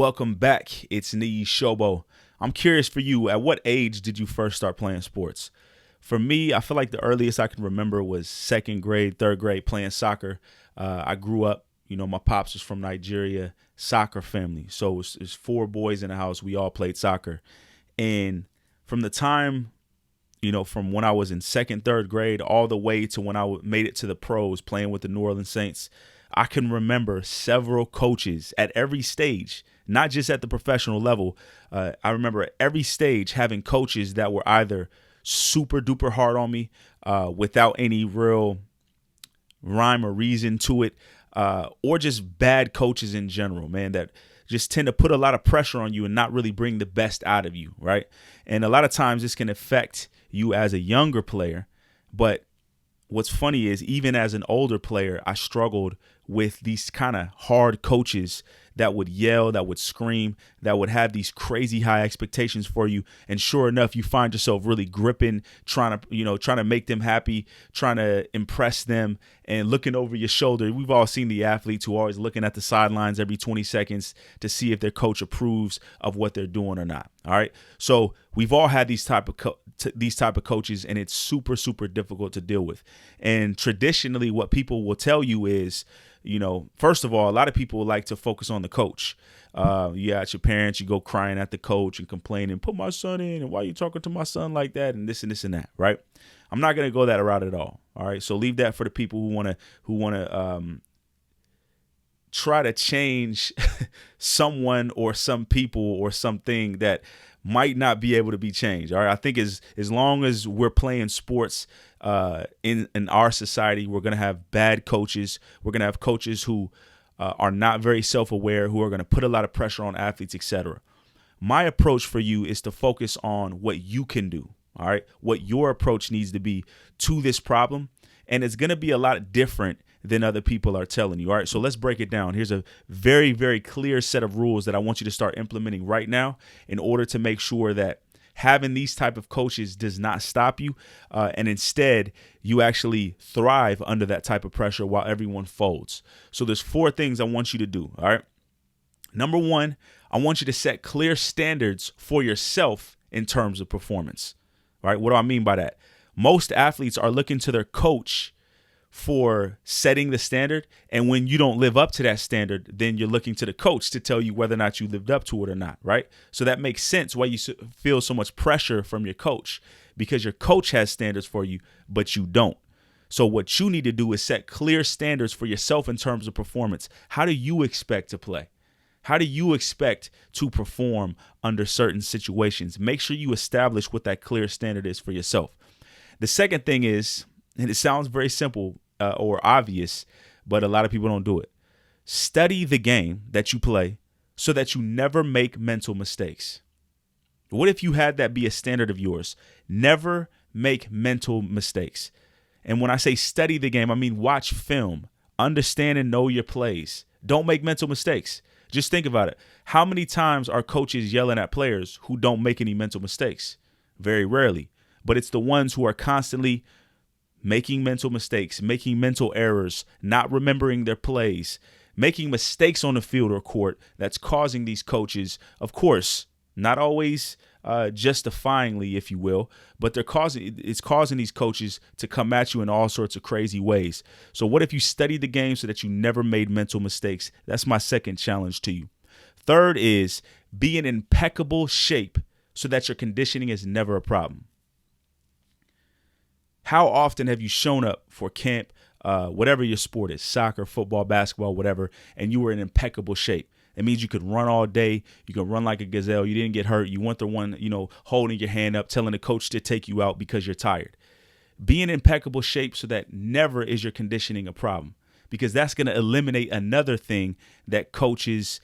Welcome back. It's Niyi Sobo. I'm curious for you, at what age did you first start playing sports? For me, I feel like the earliest I can remember was second grade, third grade playing soccer. I grew up, my pops was from Nigeria, soccer family. So it's four boys in the house. We all played soccer. And from the time, from when I was in second, third grade, all the way to when I made it to the pros playing with the New Orleans Saints, I can remember several coaches at every stage, not just at the professional level. I remember at every stage having coaches that were either super duper hard on me without any real rhyme or reason to it, or just bad coaches in general, man, that just tend to put a lot of pressure on you and not really bring the best out of you, right? And a lot of times this can affect you as a younger player, but what's funny is even as an older player, I struggled with these kind of hard coaches that would yell, that would scream, that would have these crazy high expectations for you. And sure enough, you find yourself really gripping, trying to make them happy, trying to impress them and looking over your shoulder. We've all seen the athletes who are always looking at the sidelines every 20 seconds to see if their coach approves of what they're doing or not. All right. So we've all had these type of coaches, and it's super, super difficult to deal with. And traditionally, what people will tell you is, first of all, a lot of people like to focus on the coach. You got your parents, you go crying at the coach and complaining, put my son in, and why are you talking to my son like that, and this and this and that, right? I'm not going to go that route at all. All right. So leave that for the people who want to try to change someone or some people or something that might not be able to be changed. All right. I think as long as we're playing sports in our society, we're going to have bad coaches. We're going to have coaches who are not very self-aware, who are going to put a lot of pressure on athletes, etc. My approach for you is to focus on what you can do. All right. What your approach needs to be to this problem. And it's going to be a lot different than other people are telling you. All right. So let's break it down. Here's a very, very clear set of rules that I want you to start implementing right now in order to make sure that having these type of coaches does not stop you. And instead, you actually thrive under that type of pressure while everyone folds. So there's four things I want you to do. All right. Number one, I want you to set clear standards for yourself in terms of performance. All right. What do I mean by that? Most athletes are looking to their coach for setting the standard. And when you don't live up to that standard, then you're looking to the coach to tell you whether or not you lived up to it or not. Right. So that makes sense why you feel so much pressure from your coach, because your coach has standards for you, but you don't. So what you need to do is set clear standards for yourself in terms of performance. How do you expect to play? How do you expect to perform under certain situations? Make sure you establish what that clear standard is for yourself. The second thing is, and it sounds very simple or obvious, but a lot of people don't do it. Study the game that you play so that you never make mental mistakes. What if you had that be a standard of yours? Never make mental mistakes. And when I say study the game, I mean watch film, understand and know your plays. Don't make mental mistakes. Just think about it. How many times are coaches yelling at players who don't make any mental mistakes? Very rarely. But it's the ones who are constantly making mental mistakes, making mental errors, not remembering their plays, making mistakes on the field or court that's causing these coaches, of course, not always justifyingly, if you will, but it's causing these coaches to come at you in all sorts of crazy ways. So what if you studied the game so that you never made mental mistakes? That's my second challenge to you. Third is be in impeccable shape so that your conditioning is never a problem. How often have you shown up for camp, whatever your sport is, soccer, football, basketball, whatever, and you were in impeccable shape? It means you could run all day. You could run like a gazelle. You didn't get hurt. You weren't the one, holding your hand up, telling the coach to take you out because you're tired. Be in impeccable shape so that never is your conditioning a problem, because that's going to eliminate another thing that coaches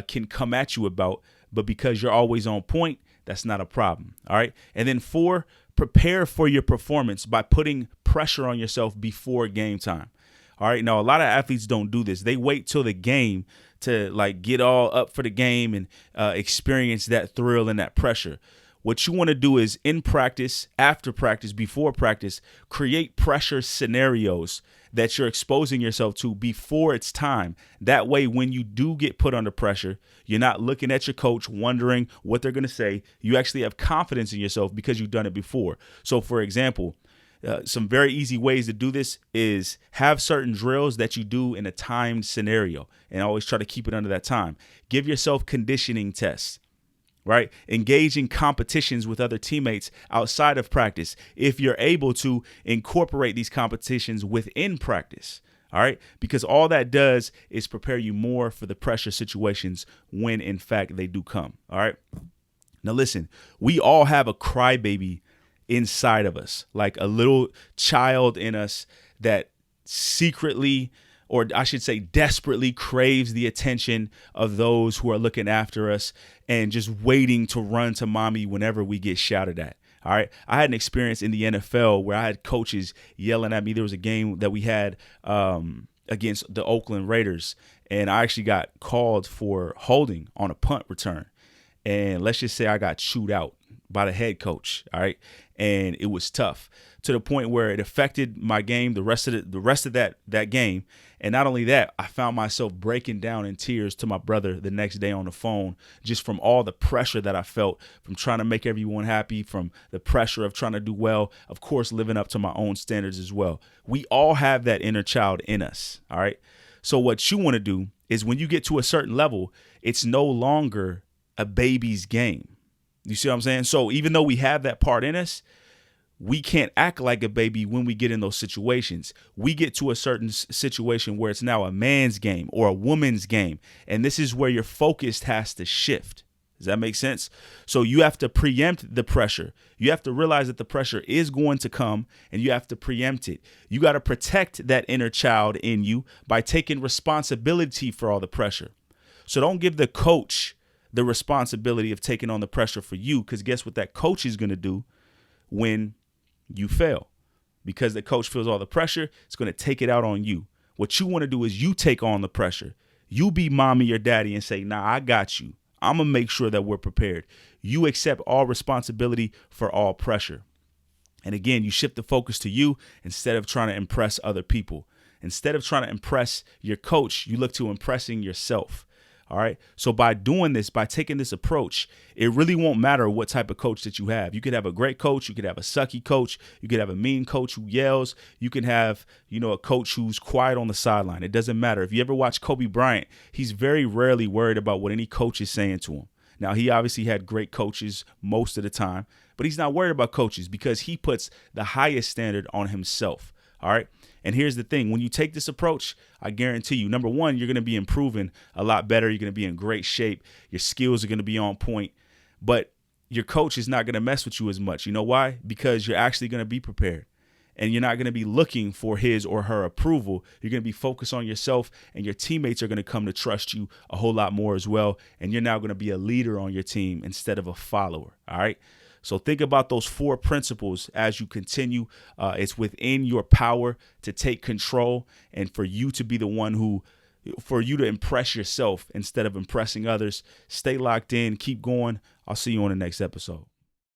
can come at you about. But because you're always on point, that's not a problem. All right. And then 4, prepare for your performance by putting pressure on yourself before game time. All right. Now, a lot of athletes don't do this. They wait till the game to get all up for the game and experience that thrill and that pressure. What you want to do is in practice, after practice, before practice, create pressure scenarios that you're exposing yourself to before it's time. That way, when you do get put under pressure, you're not looking at your coach wondering what they're going to say. You actually have confidence in yourself because you've done it before. So, for example, some very easy ways to do this is have certain drills that you do in a timed scenario and always try to keep it under that time. Give yourself conditioning tests. Right? Engage in competitions with other teammates outside of practice if you're able to incorporate these competitions within practice. All right? Because all that does is prepare you more for the pressure situations when, in fact, they do come. All right? Now, listen, we all have a crybaby inside of us, like a little child in us that secretly, or I should say desperately, craves the attention of those who are looking after us and just waiting to run to mommy whenever we get shouted at. All right. I had an experience in the NFL where I had coaches yelling at me. There was a game that we had against the Oakland Raiders, and I actually got called for holding on a punt return. And let's just say I got chewed out by the head coach. All right. And it was tough to the point where it affected my game, the rest of that game. And not only that, I found myself breaking down in tears to my brother the next day on the phone, just from all the pressure that I felt from trying to make everyone happy, from the pressure of trying to do well, of course, living up to my own standards as well. We all have that inner child in us. All right. So what you want to do is when you get to a certain level, it's no longer a baby's game. You see what I'm saying? So even though we have that part in us, we can't act like a baby when we get in those situations. We get to a certain situation where it's now a man's game or a woman's game. And this is where your focus has to shift. Does that make sense? So you have to preempt the pressure. You have to realize that the pressure is going to come and you have to preempt it. You got to protect that inner child in you by taking responsibility for all the pressure. So don't give the coach the responsibility of taking on the pressure for you, because guess what that coach is going to do when you fail? Because the coach feels all the pressure, it's going to take it out on you. What you want to do is you take on the pressure. You be mommy or daddy and say, nah, I got you. I'm going to make sure that we're prepared. You accept all responsibility for all pressure. And again, you shift the focus to you instead of trying to impress other people. Instead of trying to impress your coach, you look to impressing yourself. All right. So by doing this, by taking this approach, it really won't matter what type of coach that you have. You could have a great coach. You could have a sucky coach. You could have a mean coach who yells. You can have, a coach who's quiet on the sideline. It doesn't matter. If you ever watch Kobe Bryant, he's very rarely worried about what any coach is saying to him. Now, he obviously had great coaches most of the time, but he's not worried about coaches because he puts the highest standard on himself. All right. And here's the thing. When you take this approach, I guarantee you, number one, you're going to be improving a lot better. You're going to be in great shape. Your skills are going to be on point. But your coach is not going to mess with you as much. You know why? Because you're actually going to be prepared. And you're not going to be looking for his or her approval. You're going to be focused on yourself, and your teammates are going to come to trust you a whole lot more as well. And you're now going to be a leader on your team instead of a follower. All right. So think about those 4 principles as you continue. It's within your power to take control and for you to be the one for you to impress yourself instead of impressing others. Stay locked in. Keep going. I'll see you on the next episode.